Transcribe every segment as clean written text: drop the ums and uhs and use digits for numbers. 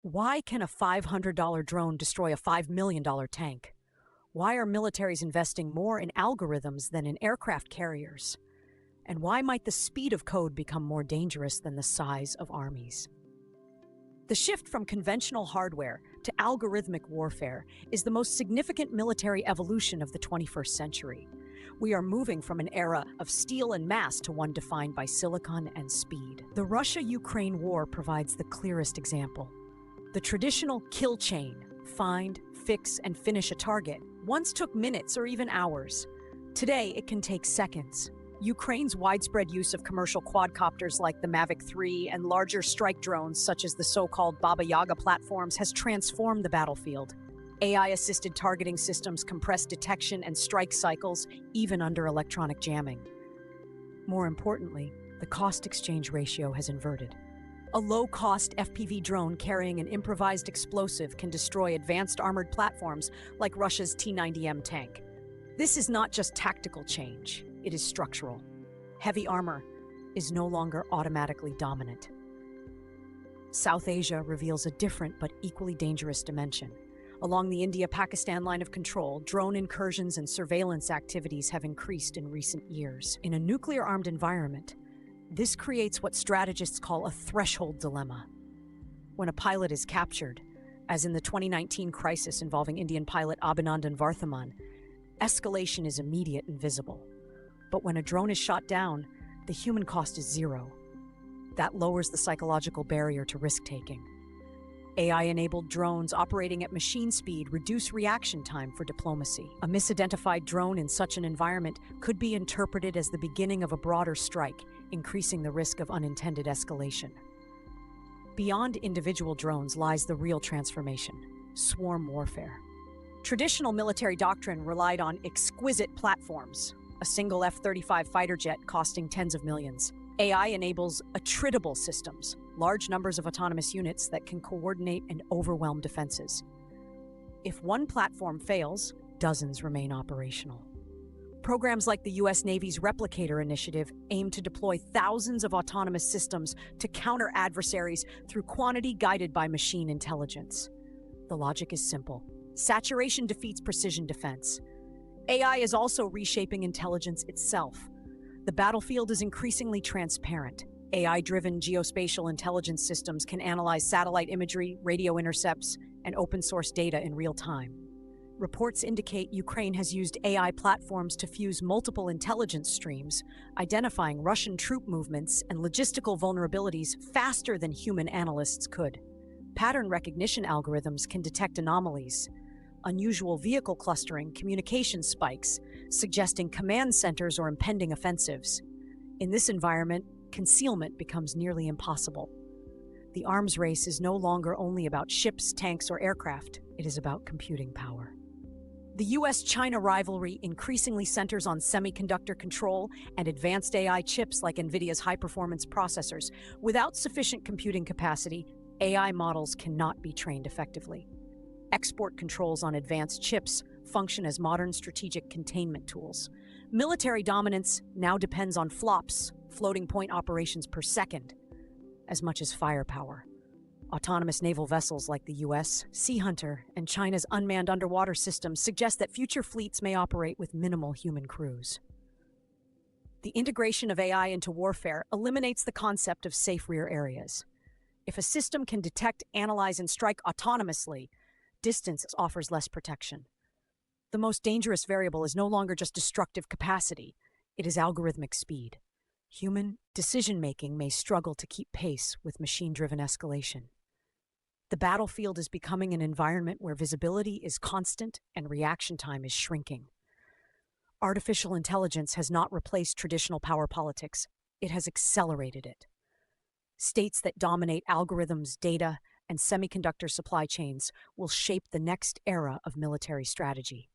Why can a $500 drone destroy a $5 million tank? Why are militaries investing more in algorithms than in aircraft carriers? And why might the speed of code become more dangerous than the size of armies? The shift from conventional hardware to algorithmic warfare is the most significant military evolution of the 21st century. We are moving from an era of steel and mass to one defined by silicon and speed. The Russia-Ukraine war provides the clearest example. The traditional kill chain, find, fix, and finish a target, once took minutes or even hours. Today, it can take seconds. Ukraine's widespread use of commercial quadcopters like the Mavic 3 and larger strike drones such as the so-called Baba Yaga platforms has transformed the battlefield. AI-assisted targeting systems compress detection and strike cycles, even under electronic jamming. More importantly, the cost-exchange ratio has inverted. A low-cost FPV drone carrying an improvised explosive can destroy advanced armored platforms like Russia's T-90M tank. This is not just tactical change, it is structural. Heavy armor is no longer automatically dominant. South Asia reveals a different but equally dangerous dimension. Along the India-Pakistan line of control, drone incursions and surveillance activities have increased in recent years. In a nuclear-armed environment, this creates what strategists call a threshold dilemma. When a pilot is captured, as in the 2019 crisis involving Indian pilot Abhinandan Varthaman, escalation is immediate and visible. But when a drone is shot down, the human cost is zero. That lowers the psychological barrier to risk-taking. AI-enabled drones operating at machine speed reduce reaction time for diplomacy. A misidentified drone in such an environment could be interpreted as the beginning of a broader strike, increasing the risk of unintended escalation. Beyond individual drones lies the real transformation: swarm warfare. Traditional military doctrine relied on exquisite platforms, a single F-35 fighter jet costing tens of millions. AI enables attritable systems, large numbers of autonomous units that can coordinate and overwhelm defenses. If one platform fails, dozens remain operational. Programs like the U.S. Navy's Replicator initiative aim to deploy thousands of autonomous systems to counter adversaries through quantity guided by machine intelligence. The logic is simple. Saturation defeats precision defense. AI is also reshaping intelligence itself. The battlefield is increasingly transparent. AI-driven geospatial intelligence systems can analyze satellite imagery, radio intercepts, and open-source data in real time. Reports indicate Ukraine has used AI platforms to fuse multiple intelligence streams, identifying Russian troop movements and logistical vulnerabilities faster than human analysts could. Pattern recognition algorithms can detect anomalies, unusual vehicle clustering, communication spikes, suggesting command centers or impending offensives. In this environment, concealment becomes nearly impossible. The arms race is no longer only about ships, tanks, or aircraft. It is about computing power. The US-China rivalry increasingly centers on semiconductor control and advanced AI chips like NVIDIA's high-performance processors. Without sufficient computing capacity, AI models cannot be trained effectively. Export controls on advanced chips function as modern strategic containment tools. Military dominance now depends on flops, floating point operations per second, as much as firepower. Autonomous naval vessels like the US, Sea Hunter, and China's unmanned underwater systems suggest that future fleets may operate with minimal human crews. The integration of AI into warfare eliminates the concept of safe rear areas. If a system can detect, analyze, and strike autonomously, distance offers less protection. The most dangerous variable is no longer just destructive capacity, it is algorithmic speed. Human decision-making may struggle to keep pace with machine-driven escalation. The battlefield is becoming an environment where visibility is constant and reaction time is shrinking. Artificial intelligence has not replaced traditional power politics, it has accelerated it. States that dominate algorithms, data, and semiconductor supply chains will shape the next era of military strategy.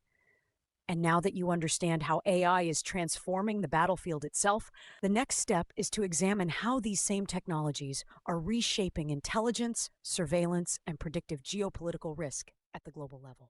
And now that you understand how AI is transforming the battlefield itself, the next step is to examine how these same technologies are reshaping intelligence, surveillance, and predictive geopolitical risk at the global level.